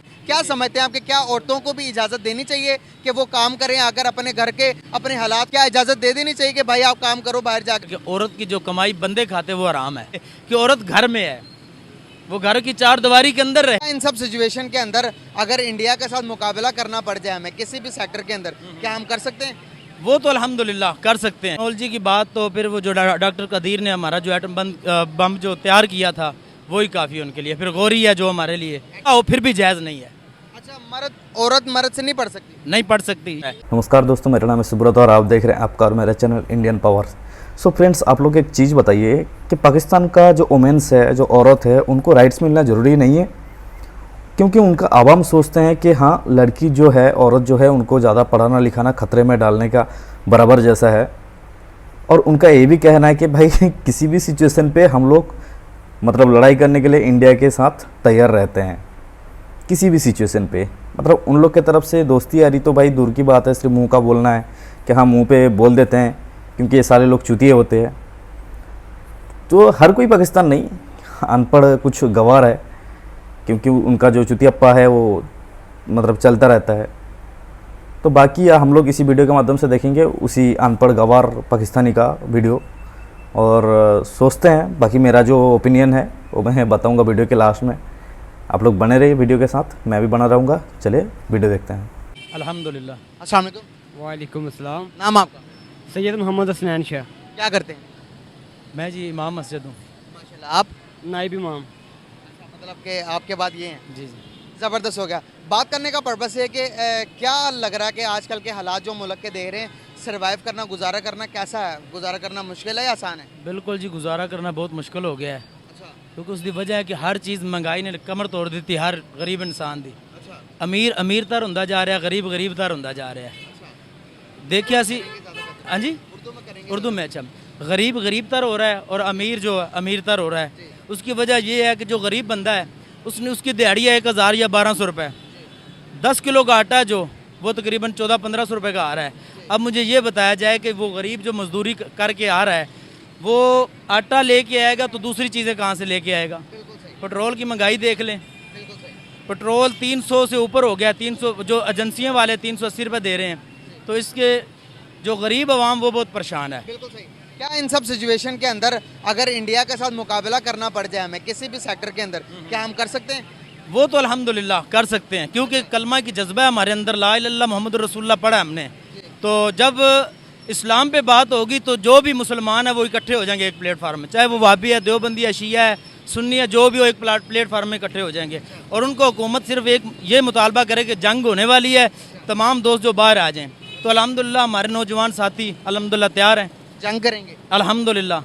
क्या समझते हैं आपके, क्या औरतों को भी इजाजत देनी चाहिए कि वो काम करें, अगर अपने घर के अपने हालात, क्या इजाजत दे देनी चाहिए कि भाई आप काम करो बाहर जाकर? कि औरत की जो कमाई बंदे खाते वो हराम है, कि औरत घर में है, वो घर की चार दीवारी के अंदर रहे। इन सब सिचुएशन के अंदर अगर इंडिया के साथ मुकाबला करना पड़ जाए हमें किसी भी सेक्टर के अंदर, क्या हम कर सकते हैं? वो तो अल्हम्दुलिल्लाह कर सकते हैं। टेक्नोलॉजी की बात तो फिर वो जो डॉक्टर कदीर ने हमारा जो एटम बम जो तैयार किया था वही काफ़ी है उनके लिए, फिर गौरी है जो हमारे लिए, वो फिर भी जायज़ नहीं है। अच्छा, औरत मर्द से नहीं पढ़ सकती? नहीं पढ़ सकती। नमस्कार दोस्तों, मेरा नाम है सुब्रत और आप देख रहे हैं आपका और मेरा channel Indian power. So friends, आप लोग एक चीज़ बताइए कि पाकिस्तान का जो वोमेंस है, जो औरत है, उनको राइट्स मिलना ज़रूरी नहीं है? क्योंकि उनका आवाम सोचते हैं कि हाँ, लड़की जो है, औरत जो है, उनको ज़्यादा पढ़ाना लिखाना खतरे में डालने का बराबर जैसा है। और उनका ये भी कहना है कि भाई किसी भी सिचुएशन पे हम लोग मतलब लड़ाई करने के लिए इंडिया के साथ तैयार रहते हैं, किसी भी सिचुएशन पे। मतलब उन लोग की तरफ से दोस्ती यारी तो भाई दूर की बात है, सिर्फ मुंह का बोलना है कि हाँ मुंह पे बोल देते हैं, क्योंकि ये सारे लोग चूतिए होते हैं। तो हर कोई पाकिस्तान नहीं, अनपढ़ कुछ गवार है, क्योंकि उनका जो चुतियाप्पा है वो मतलब चलता रहता है। तो बाकी हम लोग इसी वीडियो के माध्यम से देखेंगे उसी अनपढ़ गवार पाकिस्तानी का वीडियो, और सोचते हैं। बाकी मेरा जो ओपिनियन है वो मैं बताऊंगा वीडियो के लास्ट में। आप लोग बने रहिए वीडियो के साथ, मैं भी बना रहूँगा। चलिए वीडियो देखते हैं। अल्हम्दुलिल्लाह। अस्सलाम वालेकुम। वालेकुम अस्सलाम। नाम आपका? सैयद मोहम्मद हसनैन शाह। क्या करते हैं? मैं जी इमाम मस्जिद हूँ। माशाल्लाह। आप? नाइब इमाम। मतलब कि आपके बाद ये हैं? जी जी। ज़बरदस्त हो गया। बात करने का पर्पस है कि क्या लग रहा है कि आजकल के हालात जो मुल्क के देख रहे हैं, सर्वाइव करना, गुजारा करना कैसा है? गुजारा करना मुश्किल है या आसान है? बिल्कुल जी, गुजारा करना बहुत मुश्किल हो गया है, अच्छा क्योंकि उसकी वजह है कि हर चीज़ महंगाई ने कमर तोड़ दी थी हर गरीब इंसान दी। अच्छा अमीर अमीर तर होंदा जा रहा है, गरीब गरीब तर होंदा जा रहा है। देखिए असी, हाँ जी, उर्दू में करेंगे। उर्दू में। अच्छा, गरीब गरीब तर हो रहा है और अमीर जो है अमीर तर हो रहा है। उसकी वजह ये है कि जो गरीब बंदा है उसने उसकी दिहाड़ी है 1000 या 1200 रुपये। 10 किलो का आटा जो वो तकरीबन 1400-1500 रुपये का आ रहा है। अब मुझे ये बताया जाए कि वो गरीब जो मजदूरी करके आ रहा है वो आटा लेके आएगा तो दूसरी चीज़ें कहाँ से लेके आएगा? पेट्रोल की महंगाई देख लें, पेट्रोल 300 से ऊपर हो गया। 300 जो एजेंसियाँ वाले 380 रुपये दे रहे हैं, तो इसके जो गरीब आवाम वो बहुत परेशान है। बिल्कुल सही। क्या इन सब सिचुएशन के अंदर अगर इंडिया के साथ मुकाबला करना पड़ जाए हमें किसी भी सेक्टर के अंदर, क्या हम कर सकते हैं? वो तो अल्हम्दुलिल्लाह कर सकते हैं, क्योंकि कलमा की जज्बा है हमारे अंदर, ला इलाहा इल्लल्लाह मोहम्मद रसूलुल्लाह पढ़ा हमने। तो जब इस्लाम पे बात होगी तो जो भी मुसलमान है वो इकट्ठे हो जाएंगे एक प्लेटफार्म में, चाहे वो वाबी है, देवबंदी है, शिया है, सुन्नी है, जो भी हो एक प्लेटफार्म में इकट्ठे हो जाएंगे। और उनको हुकूमत सिर्फ एक ये मुतालबा करे कि जंग होने वाली है, तमाम दोस्त जो बाहर आ जाएँ। तो अल्हम्दुलिल्लाह हमारे नौजवान साथी अल्हम्दुलिल्लाह तैयार हैं। जंग करेंगे? अल्हम्दुलिल्लाह।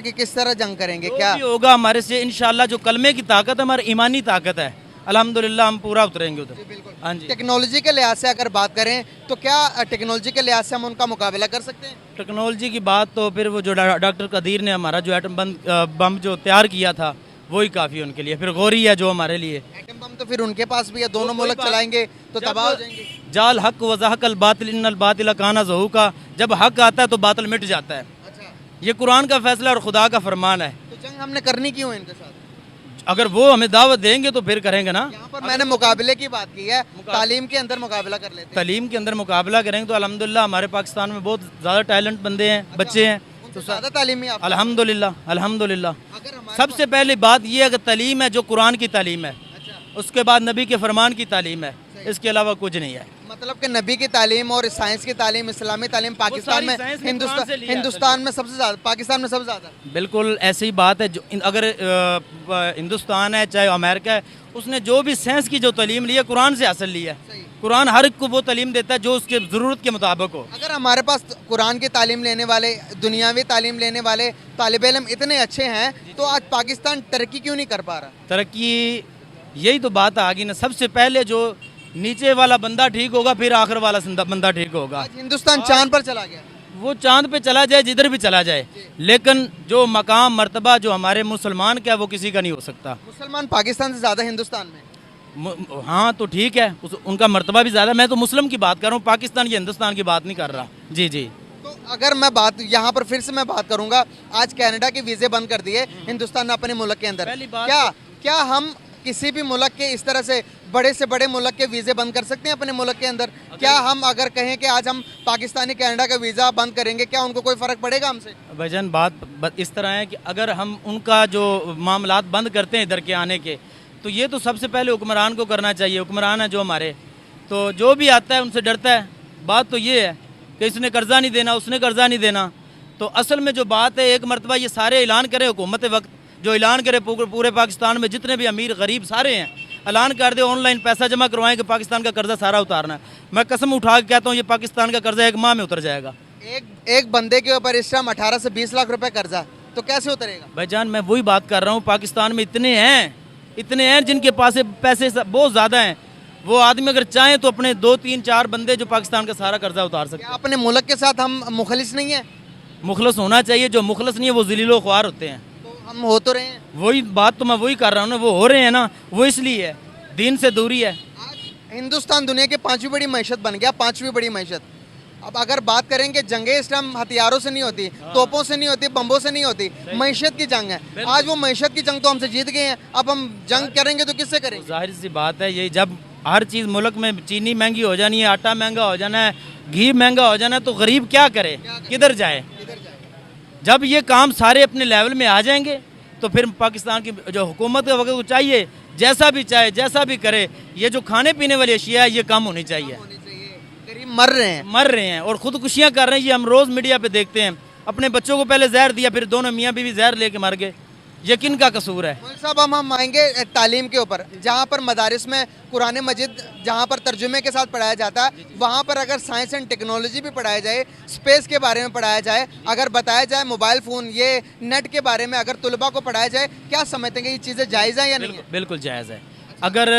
किस तरह जंग करेंगे? जो क्या भी होगा हमारे से इंशाल्लाह, जो कलमे की ताकत है, हमारी ईमानी ताकत है, अल्हम्दुलिल्लाह हम पूरा उतरेंगे उधर। हाँ जी। टेक्नोलॉजी के लिहाज से अगर बात करें तो क्या टेक्नोलॉजी के लिहाज से हम उनका मुकाबला कर सकते हैं? टेक्नोलॉजी की बात तो फिर वो जो डॉक्टर कदीर ने हमारा जो एटम बम जो तैयार किया था वही काफ़ी है उनके लिए, फिर गौरी है जो हमारे लिए। एटम बम तो फिर उनके पास भी है, दोनों मुल्क चलाएंगे तो तबाह हो जाएंगे। जाल हक वज़हक अल बातिल इन्नल बातिल काना ज़हूका, जब हक आता है तो बातिल मिट जाता है। अच्छा, ये कुरान का फैसला और खुदा का फरमान है। तो जंग हमने करनी क्यों है इनके साथ? अगर वो हमें दावत देंगे तो फिर करेंगे ना। यहाँ पर मैंने मुकाबले की बात की है, तालीम के अंदर मुकाबला कर लेते हैं। तालीम के अंदर मुकाबला करेंगे तो अल्हम्दुलिल्लाह हमारे पाकिस्तान में बहुत ज़्यादा टैलेंट बंदे हैं, बच्चे हैं। तो ज़्यादा तालीमी आप अल्हम्दुलिल्लाह अल्हम्दुलिल्लाह। अगर हमारे सबसे पहली बात यह है कि तालीम है जो कुरान की तालीम है, अच्छा, उसके बाद नबी के फरमान की तालीम है, इसके अलावा कुछ नहीं है। मतलब कि नबी की तालीम और साइंस की तालीम, इस्लामी तालीम पाकिस्तान में, साइंस ने कुरान से लिया है। हिंदुस्तान में सबसे ज़्यादा, पाकिस्तान में सबसे ज़्यादा। बिल्कुल ऐसी ही बात है। जो अगर हिंदुस्तान है चाहे अमेरिका है, उसने जो भी साइंस की जो तालीम ली है कुरान से हासिल ली है। कुरान हर एक को वो तालीम देता है जो उसके ज़रूरत के मुताबिक हो। अगर हमारे पास कुरान की तालीम लेने वाले, दुनियावी तालीम लेने वाले तालिब इल्म इतने अच्छे हैं, तो आज पाकिस्तान तरक्की क्यों नहीं कर पा रहा? तरक्की, यही तो बात आ गई ना। सबसे पहले जो नीचे वाला बंदा ठीक होगा, फिर आखिर वाला बंदा ठीक होगा। आज हिंदुस्तान चांद पर चला गया। वो चांद पे चला जाए, जिधर भी चला जाए, लेकिन जो मकाम मर्तबा जो हमारे मुसलमान का है वो किसी का नहीं हो सकता। मुसलमान पाकिस्तान से ज़्यादा हिंदुस्तान में। हाँ तो ठीक है, उनका मर्तबा भी ज़्यादा। मैं तो मुस्लिम की बात कर रहा हूँ, पाकिस्तान या हिंदुस्तान की बात नहीं कर रहा। जी जी। तो अगर मैं बात यहाँ पर फिर से मैं बात करूँगा, आज कनाडा के वीज़े बंद कर दिए हिंदुस्तान ने अपने मुल्क के अंदर। पहली बात क्या क्या हम किसी भी मुल्क के इस तरह से बड़े से बड़े मुल्क के वीज़े बंद कर सकते हैं अपने मुल्क के अंदर? क्या हम अगर कहें कि आज हम पाकिस्तानी कनाडा का वीज़ा बंद करेंगे, क्या उनको कोई फ़र्क पड़ेगा हमसे? भाईजान बात इस तरह है कि अगर हम उनका जो मामलात बंद करते हैं इधर के आने के, तो ये तो सबसे पहले हुक्मरान को करना चाहिए। हुक्मरान है जो हमारे, तो जो भी आता है उनसे डरता है। बात तो ये है कि इसने कर्जा नहीं देना, उसने कर्जा नहीं देना। तो असल में जो बात है, एक मरतबा ये सारे ऐलान करें हुकूमत वक्त, जो ऐलान करे पूरे पाकिस्तान में जितने भी अमीर गरीब सारे हैं, ऐलान कर दे ऑनलाइन पैसा जमा करवाएं कि पाकिस्तान का कर्जा सारा उतारना है। मैं कसम उठा के कहता हूँ ये पाकिस्तान का कर्जा 1 माह में उतर जाएगा। एक बंदे के ऊपर इस टाइम 18 से 20 लाख रुपए कर्जा, तो कैसे उतरेगा? भाईजान मैं वही बात कर रहा हूँ, पाकिस्तान में इतने हैं जिनके पास पैसे बहुत ज़्यादा हैं। वो आदमी अगर चाहें तो अपने 2 3 4 बंदे जो पाकिस्तान का सारा कर्जा उतार सकते क्या हैं। अपने मुल्क के साथ हम मुखलिस नहीं है? मुखलस होना चाहिए, जो मुखलस नहीं है वो ज़लीलो ख्वार होते हैं। तो हम हो तो रहे हैं। वही बात तो मैं वही कर रहा हूँ ना, वो हो रहे हैं ना, वो इसलिए है, दीन से दूरी है। आज हिंदुस्तान दुनिया की 5वीं बड़ी मैशत बन गया, 5वीं बड़ी मैशत। अब अगर बात करें कि जंगे इस टाइम हथियारों से नहीं होती, तोपों से नहीं होती, बम्बों से नहीं होती, मैशत की जंग है। आज वो मैशत की जंग तो हमसे जीत गए हैं, अब हम जंग करेंगे तो किससे करेंगे? जाहिर सी बात है, यही जब हर चीज़ मुल्क में चीनी महंगी हो जानी है, आटा महंगा हो जाना है, घी महंगा हो जाना है, तो गरीब क्या करे, किधर जाए? जब ये काम सारे अपने लेवल में आ जाएंगे तो फिर पाकिस्तान की जो हुकूमत का वक्त चाहिए, जैसा भी चाहे जैसा भी करे, ये जो खाने पीने वाली अशिया है ये कम होनी चाहिए। गरीब मर रहे हैं और ख़ुदकुशियाँ कर रहे हैं। ये हम रोज़ मीडिया पे देखते हैं, अपने बच्चों को पहले जहर दिया, फिर दोनों मियाँ बीवी जहर लेके मर गए। ये किन का कसूर है? मौलवी साहब हम आएंगे तालीम के ऊपर, जहाँ पर मदारिस में कुरान मजीद जहाँ पर तर्जुमे के साथ पढ़ाया जाता है, वहाँ पर अगर साइंस एंड टेक्नोलॉजी भी पढ़ाया जाए, स्पेस के बारे में पढ़ाया जाए, अगर बताया जाए मोबाइल फ़ोन ये नेट के बारे में अगर तुलबा को पढ़ाया जाए, क्या समझते हैं ये चीज़ें जायज़ है या नहीं? बिल्कुल जायज़ है। अगर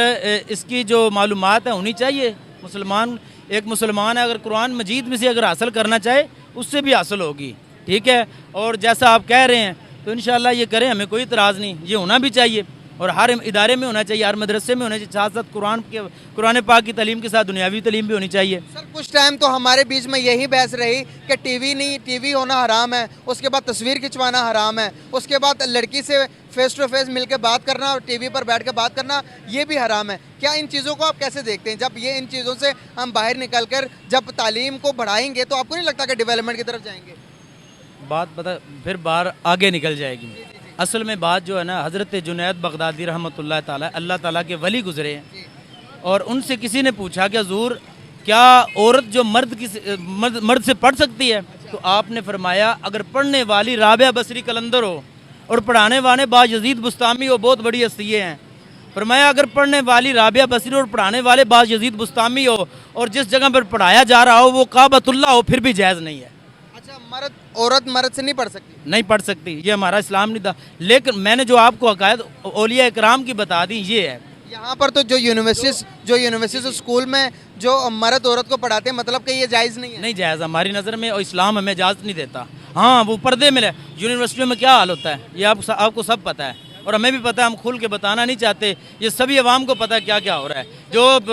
इसकी जो मालूमात है होनी चाहिए, एक मुसलमान है अगर कुरान मजीद में से अगर हासिल करना चाहे उससे भी हासिल होगी, ठीक है। और जैसा आप कह रहे हैं तो इंशाल्लाह ये करें, हमें कोई इतराज़ नहीं, ये होना भी चाहिए और हर इदारे में होना चाहिए, हर मदरसे में होना चाहिए। साथ साथ कुरान पाक की तालीम के साथ दुनियावी तालीम भी होनी चाहिए। सर कुछ टाइम तो हमारे बीच में यही बहस रही कि टीवी होना हराम है, उसके बाद तस्वीर खिंचवाना हराम है, उसके बाद लड़की से फेस टू फेस मिलकर बात करना और टीवी पर बैठ कर बात करना ये भी हराम है। क्या इन चीज़ों को आप कैसे देखते हैं? जब ये इन चीज़ों से हम बाहर निकल कर जब तालीम को बढ़ाएंगे तो आपको नहीं लगता कि डेवलपमेंट की तरफ जाएंगे? बात पता फिर बाहर आगे निकल जाएगी। असल में बात जो है ना, हज़रत जुनैद बगदादी रहमतुल्लाह ताला अल्लाह ताला के वली गुजरे हैं और उनसे किसी ने पूछा कि हुज़ूर क्या औरत जो मर्द से पढ़ सकती है? तो आपने फरमाया अगर पढ़ने वाली राबिया बसरी कलंदर हो और पढ़ाने वाले बायजीद बुस्तामी हो, बहुत बड़ी हस्तियाँ हैं। फरमाया अगर पढ़ने वाली राबिया बसरी और पढ़ाने वाले बायजीद बुस्तामी हो और जिस जगह पर पढ़ाया जा रहा हो वो काबतुल्लाह हो, फिर भी जायज़ नहीं है। औरत मर्द से नहीं पढ़ सकती? नहीं पढ़ सकती, ये हमारा इस्लाम नहीं था। लेकिन मैंने जो आपको हकायत औलिया इकराम की बता दी ये है। यहाँ पर तो जो यूनिवर्सिटीज स्कूल में जो मर्द औरत को पढ़ाते हैं, मतलब कि ये जायज़ नहीं है? नहीं जायज़ हमारी नज़र में, और इस्लाम हमें इजाज़त नहीं देता। हाँ वो पर्दे में यूनिवर्सिटियों में क्या हाल होता है ये आपको सब पता है और हमें भी पता है, हम खुल के बताना नहीं चाहते, ये सभी अवाम को पता है क्या क्या हो रहा है।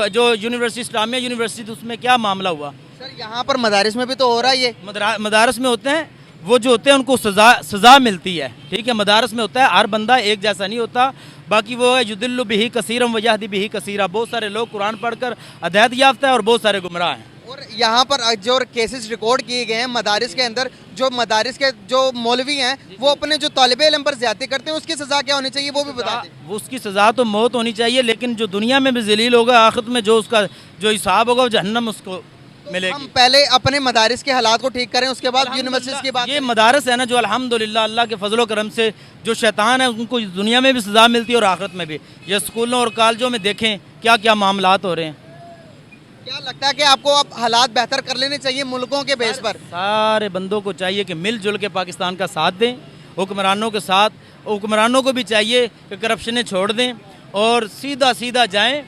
जो यूनिवर्सिटी इस्लामिया यूनिवर्सिटी उसमें क्या मामला हुआ? सर यहाँ पर मदारिस में भी तो हो रहा है ये। मदारस में होते हैं, वो जो होते हैं उनको सज़ा मिलती है, ठीक है। मदारस में होता है, हर बंदा एक जैसा नहीं होता। बाकी वो है युदिल्लु बिही कसीरम व यहदी बिही कसीरा, बहुत सारे लोग कुरान पढ़कर हिदायत याफ्ता है और बहुत सारे गुमराह हैं। और यहाँ पर जो केसेस रिकॉर्ड किए गए हैं मदारिस के अंदर, जो मदारिस के जो मौलवी हैं वो अपने जो तालिबे इल्म पर ज़्यादती करते हैं, उसकी सज़ा क्या होनी चाहिए वो भी बता दें। वो उसकी सज़ा तो मौत होनी चाहिए, लेकिन जो दुनिया में भी जलील होगा, आखिरत में जो उसका जो हिसाब होगा वो जहन्नम उसको मिलेगी। हम पहले अपने मदारिस के हालात को ठीक करें, उसके बाद यूनिवर्सिटीज़ की बात। ये मदारस है ना जो अल्हम्दुलिल्लाह अल्लाह के फजलो करम से जो शैतान है उनको दुनिया में भी सज़ा मिलती है और आखिरत में भी। ये स्कूलों और कॉलेजों में देखें क्या क्या मामलात हो रहे हैं। क्या लगता है कि आपको अब हालात बेहतर कर लेने चाहिए मुल्कों के बेस पर? सारे बंदों को चाहिए कि मिलजुल के पाकिस्तान का साथ दें, हुक्मरानों के साथ। हुक्मरानों को भी चाहिए कि करप्शनें छोड़ दें और सीधा जाएं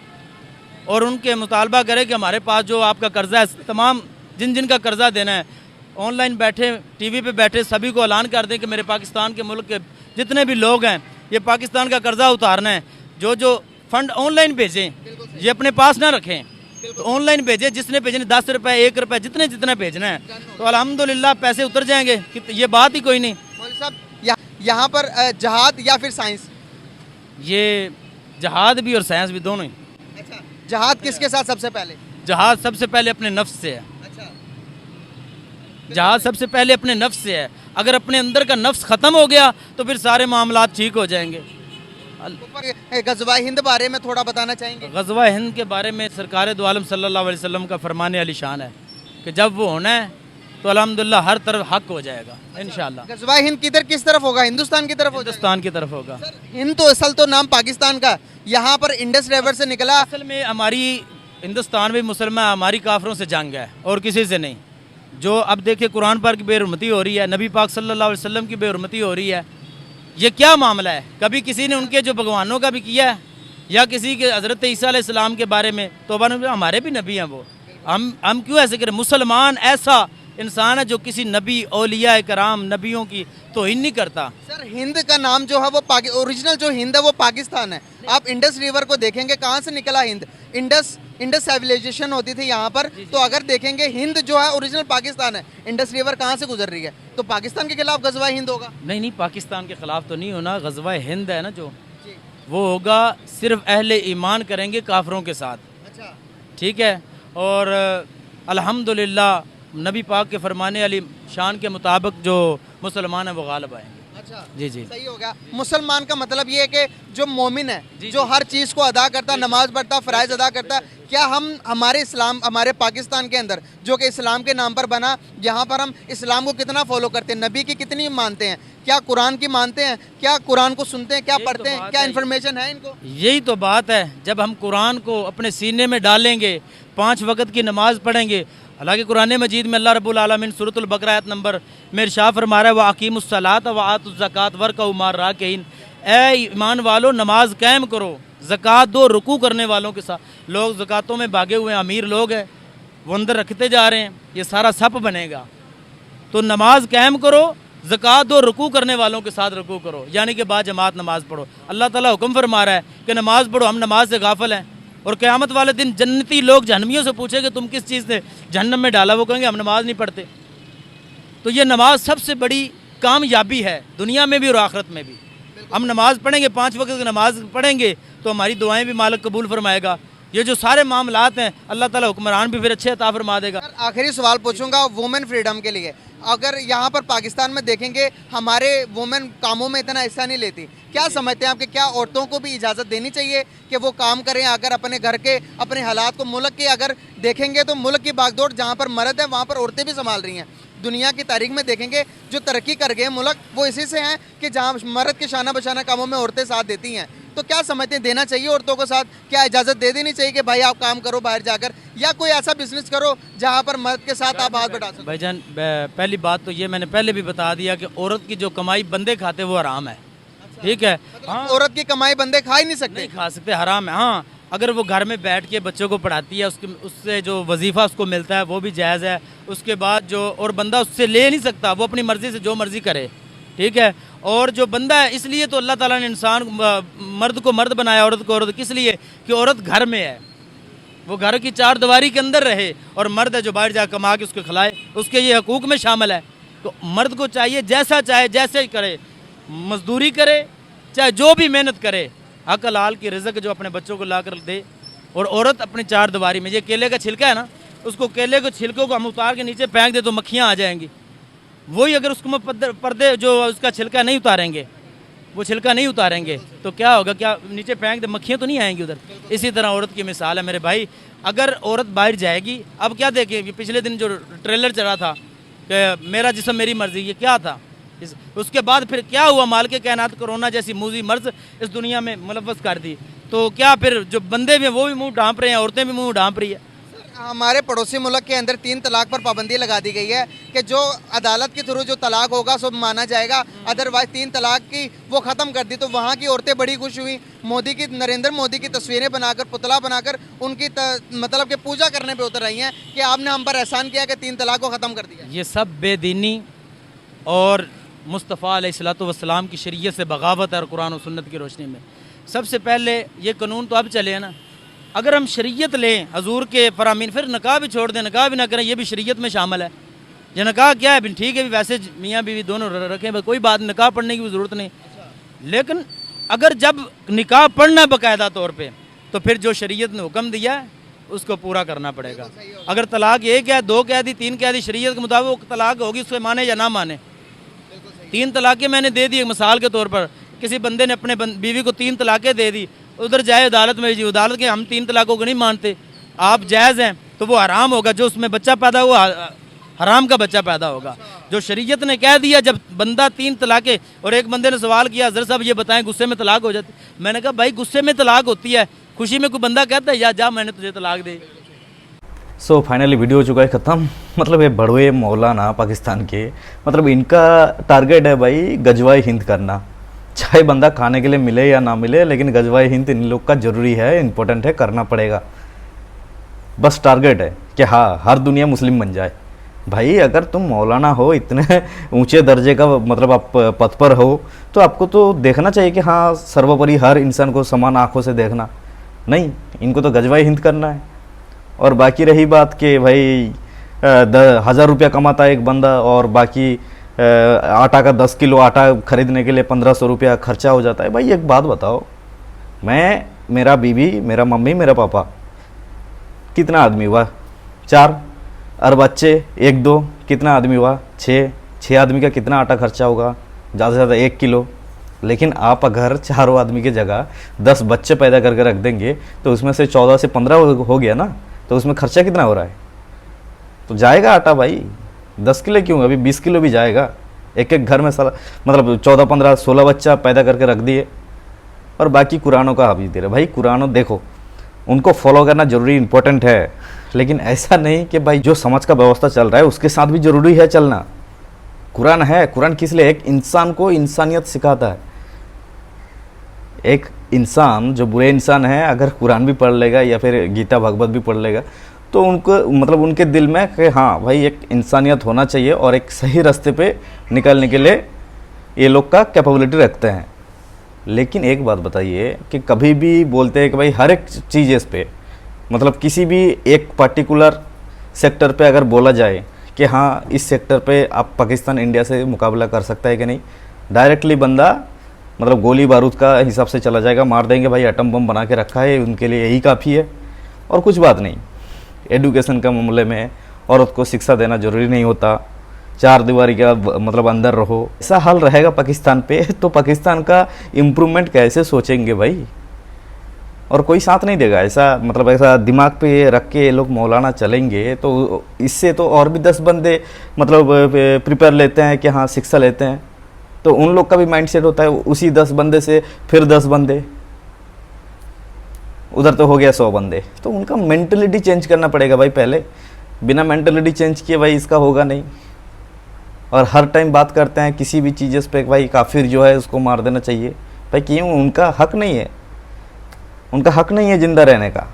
और उनके मुतालबा करें कि हमारे पास जो आपका कर्जा है, तमाम जिन का कर्जा देना है, ऑनलाइन बैठे टीवी पे बैठे सभी को ऐलान कर दें कि मेरे पाकिस्तान के मुल्क के जितने भी लोग हैं ये पाकिस्तान का कर्जा उतारना है। जो फंड ऑनलाइन भेजें, ये अपने पास ना रखें, तो ऑनलाइन भेजें। जिसने भेजने 10 रुपये 1 रुपये जितने भेजना है तो अल्हम्दुलिल्लाह पैसे उतर जाएंगे। ये बात ही कोई नहीं। मौलवी साहब यहाँ पर जहाद या फिर साइंस? ये जहाद भी और साइंस भी दोनों ही। अच्छा जहाद किसके साथ सबसे पहले? जहाद सबसे पहले अपने नफ्स से है। अच्छा, जहाद सबसे पहले अपने नफ्स से है। अगर अपने अंदर का नफ्स ख़त्म हो गया तो फिर सारे मामलात ठीक हो जाएंगे। ऊपर गज़वा हिंद बारे में थोड़ा बताना चाहेंगे? गज़वा हिंद के बारे में सरकार दो आलम सल्लल्लाहु अलैहि वसल्लम का फरमान अली शान है कि जब वो होना है तो अल्हम्दुलिल्लाह हर तरफ हक हो जाएगा इंशाअल्लाह। गज़वा हिंद किधर किस तरफ होगा? हिंदुस्तान की तरफ हो जाएगा? हिंदुस्तान की तरफ होगा। हिंद तो असल तो नाम पाकिस्तान का, यहाँ पर इंडस रिवर से निकला। असल में हमारी हिंदुस्तान में मुसलमान हमारी काफरों से जंग है और किसी से नहीं। जो अब देखिए कुरान पर की बेहुरमती हो रही है, नबी पाक सल्लल्लाहु अलैहि वसल्लम की बेहुरमती हो रही है, ये क्या मामला है? कभी किसी ने उनके जो भगवानों का भी किया है या किसी के हज़रत ईसा अलैहिस्सलाम के बारे में? तौबा नबी, हमारे भी नबी हैं वो। हम क्यों ऐसे करें? मुसलमान ऐसा इंसान है जो किसी नबी औलिया कराम नबियों की तौहीन नहीं करता। सर हिंद का नाम जो है वो ओरिजिनल जो हिंद है वो पाकिस्तान है। आप इंडस रिवर को देखेंगे, कहाँ से निकला हिंद? इंडस सिविलाइजेशन होती थी यहाँ पर। तो अगर देखेंगे हिंद जो है ओरिजिनल पाकिस्तान है। इंडस रिवर कहाँ से गुजर रही है? तो पाकिस्तान के खिलाफ गज़वा हिंद होगा? नहीं, पाकिस्तान के ख़िलाफ़ तो नहीं होना। गज़वा हिंद है ना जो, वो होगा सिर्फ अहले ईमान करेंगे काफरों के साथ। अच्छा, ठीक है। और अल्हम्दुलिल्लाह नबी पाक के फरमाने अली शान के मुताबिक जो मुसलमान है वो गालिब आएंगे। अच्छा, जी सही हो गया। मुसलमान का मतलब ये है कि जो मोमिन है, जो हर चीज़ को अदा करता, नमाज पढ़ता, फ़राइज़ अदा करता। क्या हम हमारे इस्लाम, हमारे पाकिस्तान के अंदर जो कि इस्लाम के नाम पर बना, यहाँ पर हम इस्लाम को कितना फॉलो करते हैं? नबी की कितनी मानते हैं? क्या कुरान की मानते हैं? क्या कुरान को सुनते हैं? क्या पढ़ते हैं? क्या इन्फॉर्मेशन है इनको? यही तो बात है। जब हम कुरान को अपने सीने में डालेंगे, 5 वक्त की नमाज पढ़ेंगे। हालांकि कुरान मजीद में अल्लाह रब्बुल आलमीन सूरतुल बकरा आयत नंबर में इरशाद फरमा रहा है, व अकीमुस्सलात व आतुज़ ज़कात वरकऊ मार राकिईन। ऐ ईमान वालों, नमाज कायम करो, ज़कात दो रुकू करने वालों के साथ। लोग ज़कातों में भागे हुए अमीर लोग हैं, वो अंदर रखते जा रहे हैं, ये सारा सप बनेगा। तो नमाज कायम करो, ज़कात दो रुकू करने वालों के साथ रुकू करो, यानी कि बाजमात नमाज पढ़ो। अल्लाह ताला हुक्म फरमा रहा है कि नमाज पढ़ो। हम नमाज से गाफिल हैं। और क़यामत वाले दिन जन्नती लोग जहन्नमियों से पूछेंगे तुम किस चीज़ से जहन्नम में डाला? वो कहेंगे हम नमाज नहीं पढ़ते। तो ये नमाज सबसे बड़ी कामयाबी है दुनिया में भी और आखिरत में भी। हम नमाज पढ़ेंगे, 5 वक्त की नमाज पढ़ेंगे तो हमारी दुआएं भी मालिक कबूल फरमाएगा। ये जो सारे मामलात हैं अल्लाह ताला हुक्मरान भी फिर अच्छे अता फरमा देगा। आखिरी सवाल पूछूंगा वुमेन फ्रीडम के लिए। अगर यहाँ पर पाकिस्तान में देखेंगे हमारे वुमेन कामों में इतना हिस्सा नहीं लेती, क्या समझते हैं आप कि क्या औरतों को भी इजाज़त देनी चाहिए कि वो काम करें? अगर अपने घर के अपने हालात को, मुल्क के अगर देखेंगे तो मुल्क की बागडोर जहाँ पर मर्द है वहाँ पर औरतें भी संभाल रही हैं। दुनिया की तारीख में देखेंगे जो तरक्की कर गए मुल्क वो इसी से हैं कि जहाँ मर्द के शाना बशाना कामों में औरतें साथ देती हैं। तो क्या समझते हैं, देना चाहिए औरतों को साथ? क्या इजाज़त दे देनी चाहिए कि भाई आप काम करो बाहर जाकर, या कोई ऐसा बिजनेस करो जहाँ पर मर्द के साथ आप हाथ बढ़ा सको? भाईजान, पहली बात तो ये मैंने पहले भी बता दिया कि औरत की जो कमाई बंदे खाते वो हराम है। ठीक है, हाँ, औरत की कमाई बंदे खा ही नहीं सकते? नहीं खा सकते, हराम है। हाँ, अगर वो घर में बैठ के बच्चों को पढ़ाती है, उससे जो वजीफ़ा उसको मिलता है वो भी जायज़ है। उसके बाद जो और बंदा उससे ले नहीं सकता, वो अपनी मर्ज़ी से जो मर्ज़ी करे। ठीक है। और जो बंदा है, इसलिए तो अल्लाह ताला ने इंसान मर्द को मर्द बनाया, औरत को औरत, किस लिए? कि औरत घर में है, वो घर की 4 दीवारी के अंदर रहे, और मर्द है जो बाहर जा कमा के उसको खिलाए, उसके ये हकूक़ में शामिल है। तो मर्द को चाहिए जैसा चाहे जैसे करे, मजदूरी करे चाहे जो भी मेहनत करे, हक हलाल की रिज़्क़ जो अपने बच्चों को ला कर दे। और औरत अपनी 4 दीवारी में, ये केले का छिलका है ना, उसको केले को छिलकों को हम उतार के नीचे फेंक दे तो मक्खियाँ आ जाएंगी। वही अगर उसको पर्दे जो उसका छिलका नहीं उतारेंगे, वो छिलका नहीं उतारेंगे तो क्या होगा? क्या नीचे फेंक दे, मक्खियाँ तो नहीं आएंगी उधर। इसी तरह औरत की मिसाल है मेरे भाई। अगर औरत बाहर जाएगी, अब क्या देखें, पिछले दिन जो ट्रेलर चला था कि मेरा जिस्म मेरी मर्जी, ये क्या था? उसके बाद फिर क्या हुआ? मालिक कायनात कोरोना जैसी मूजी मर्ज इस दुनिया में मुलव्वस कर दी। तो क्या फिर जो बंदे भी हैं वो भी मुंह ढांप रहे हैं, औरतें भी मुंह ढांप रही है। हमारे पड़ोसी मुल्क के अंदर 3 तलाक पर पाबंदी लगा दी गई है कि जो अदालत के थ्रू जो तलाक होगा सब माना जाएगा, अदरवाइज 3 तलाक की वो ख़त्म कर दी। तो वहाँ की औरतें बड़ी खुश हुई, मोदी की, नरेंद्र मोदी की तस्वीरें बनाकर, पुतला बनाकर उनकी मतलब कि पूजा करने पे उतर रही हैं कि आपने हम पर एहसान किया कि 3 तलाक को ख़त्म कर दिया। ये सब बेदीनी और मुस्तफ़ा अलैहिस्सलातु वस्सलाम की शरीयत से बगावत है। और कुरान और सुन्नत की रोशनी में सबसे पहले ये कानून तो अब चले हैं ना, अगर हम शरीयत लें हजूर के फरामीन, फिर निकाह भी छोड़ दें, निकाह भी ना करें, ये भी शरीयत में शामिल है। ये निकाह क्या है? ठीक है, भी वैसे मियाँ बीवी दोनों रखें, कोई बात, निकाह पढ़ने की भी ज़रूरत नहीं। लेकिन अगर जब निकाह पढ़ना है बाकायदा तौर पे, तो फिर जो शरीयत ने हुक्म दिया है उसको पूरा करना पड़ेगा। अगर तलाक एक है, दो कह दी, तीन कह दी, शरीयत के मुताबिक वो तलाक होगी, उसको माने या ना माने। 3 तलाक़ें मैंने दे दी एक मिसाल के तौर पर, किसी बंदे ने अपने बीवी को 3 तलाक़ें दे दी, उधर जाए अदालत में, जी अदालत के हम 3 तलाक़ों को नहीं मानते, आप जायज़ हैं, तो वो हराम होगा। जो उसमें बच्चा पैदा हुआ हराम का बच्चा पैदा होगा। जो शरीयत ने कह दिया, जब बंदा 3 तलाक़ें, और एक बंदे ने सवाल किया, हज़रत साहब ये बताएं गुस्से में तलाक हो जाती? मैंने कहा भाई गुस्से में तलाक होती है, खुशी में कोई बंदा कहता है या जा मैंने तुझे तलाक दे। सो फाइनली वीडियो हो चुका है ख़त्म। मतलब ये बड़वे मौलाना पाकिस्तान के, मतलब इनका टारगेट है भाई गजवाए हिंद करना, चाहे बंदा खाने के लिए मिले या ना मिले, लेकिन गजवाए हिंद इन लोग का ज़रूरी है, इम्पोर्टेंट है, करना पड़ेगा। बस टारगेट है कि हाँ हर दुनिया मुस्लिम बन जाए। भाई अगर तुम मौलाना हो, इतने ऊंचे दर्जे का, मतलब आप पद पर हो, तो आपको तो देखना चाहिए कि हाँ सर्वोपरि हर इंसान को समान आँखों से देखना। नहीं, इनको तो गजवाए हिंद करना है। और बाकी रही बात कि भाई 1000 रुपया कमाता है एक बंदा, और बाकी आटा का 10 किलो आटा खरीदने के लिए 1500 रुपया खर्चा हो जाता है। भाई एक बात बताओ, मैं, मेरा बीवी, मेरा मम्मी, मेरा पापा, कितना आदमी हुआ? 4, और बच्चे 1-2, कितना आदमी हुआ? 6 आदमी का कितना आटा खर्चा होगा? ज़्यादा से ज़्यादा 1 किलो। लेकिन आप अगर 4 आदमी की जगह 10 बच्चे पैदा करके रख देंगे, तो उसमें से 14 से 15 हो गया ना, तो उसमें खर्चा कितना हो रहा है? तो जाएगा आटा भाई, 10 किलो क्यों, अभी 20 किलो भी जाएगा। एक घर में साला, मतलब 14, 15, 16 बच्चा पैदा करके रख दिए, और बाकी कुरानों का हाफिज दे रहे। भाई कुरानों देखो, उनको फॉलो करना ज़रूरी, इंपॉर्टेंट है, लेकिन ऐसा नहीं कि भाई जो समाज का व्यवस्था चल रहा है उसके साथ भी ज़रूरी है चलना। कुरान है, कुरान किस लिए? एक इंसान को इंसानियत सिखाता है। एक इंसान जो बुरे इंसान है, अगर कुरान भी पढ़ लेगा या फिर गीता भागवत भी पढ़ लेगा, तो उनको, मतलब उनके दिल में कि हाँ भाई एक इंसानियत होना चाहिए, और एक सही रास्ते पे निकलने के लिए ये लोग का कैपेबिलिटी रखते हैं। लेकिन एक बात बताइए कि कभी भी बोलते हैं कि भाई हर एक चीज़ इस पे, मतलब किसी भी एक पर्टिकुलर सेक्टर पे अगर बोला जाए कि हाँ इस सेक्टर पे आप पाकिस्तान इंडिया से मुकाबला कर सकता है कि नहीं, डायरेक्टली बंदा, मतलब गोली बारूद का हिसाब से चला जाएगा, मार देंगे भाई, एटम बम बना के रखा है, उनके लिए यही काफ़ी है, और कुछ बात नहीं। एडुकेशन के मामले में औरत को शिक्षा देना ज़रूरी नहीं होता, 4 दीवारी का मतलब अंदर रहो, ऐसा हाल रहेगा पाकिस्तान पे, तो पाकिस्तान का इम्प्रूवमेंट कैसे सोचेंगे भाई? और कोई साथ नहीं देगा। ऐसा, मतलब ऐसा दिमाग पे रख के लोग मौलाना चलेंगे, तो इससे तो और भी 10 बंदे मतलब प्रिपेयर लेते हैं कि हाँ शिक्षा लेते हैं, तो उन लोग का भी माइंडसेट होता है, उसी 10 बंदे से फिर 10 बंदे, उधर तो हो गया 100 बंदे। तो उनका मेंटलिटी चेंज करना पड़ेगा भाई पहले। बिना मेंटलिटी चेंज किए भाई इसका होगा नहीं। और हर टाइम बात करते हैं किसी भी चीज़ पे भाई काफिर जो है उसको मार देना चाहिए। भाई क्यों? उनका हक नहीं है, उनका हक नहीं है जिंदा रहने का।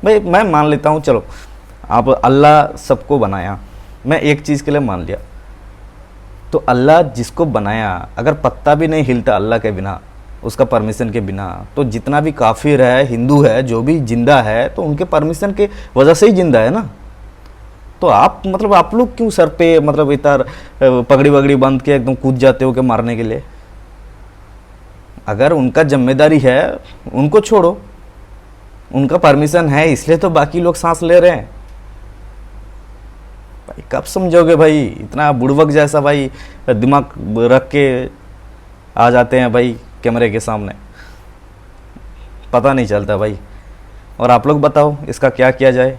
भाई मैं मान लेता हूँ, चलो आप, अल्लाह सबको बनाया, मैं एक चीज़ के लिए मान लिया, तो अल्लाह जिसको बनाया, अगर पत्ता भी नहीं हिलता अल्लाह के बिना, उसका परमिशन के बिना, तो जितना भी काफिर है, हिंदू है, जो भी जिंदा है, तो उनके परमिशन के वजह से ही जिंदा है ना। तो आप, मतलब आप लोग क्यों सर पे, मतलब इधर पगड़ी वगड़ी बांध के एकदम कूद जाते हो के मारने के लिए? अगर उनका जिम्मेदारी है उनको छोड़ो, उनका परमिशन है इसलिए तो बाकी लोग सांस ले रहे हैं। भाई कब समझोगे भाई? इतना बुड़वक जैसा भाई दिमाग रख के आ जाते हैं भाई कैमरे के सामने, पता नहीं चलता भाई। और आप लोग बताओ इसका क्या किया जाए?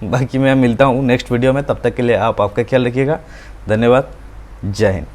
बाकी मैं मिलता हूँ नेक्स्ट वीडियो में, तब तक के लिए आप आपका ख्याल रखिएगा। धन्यवाद, जय हिंद।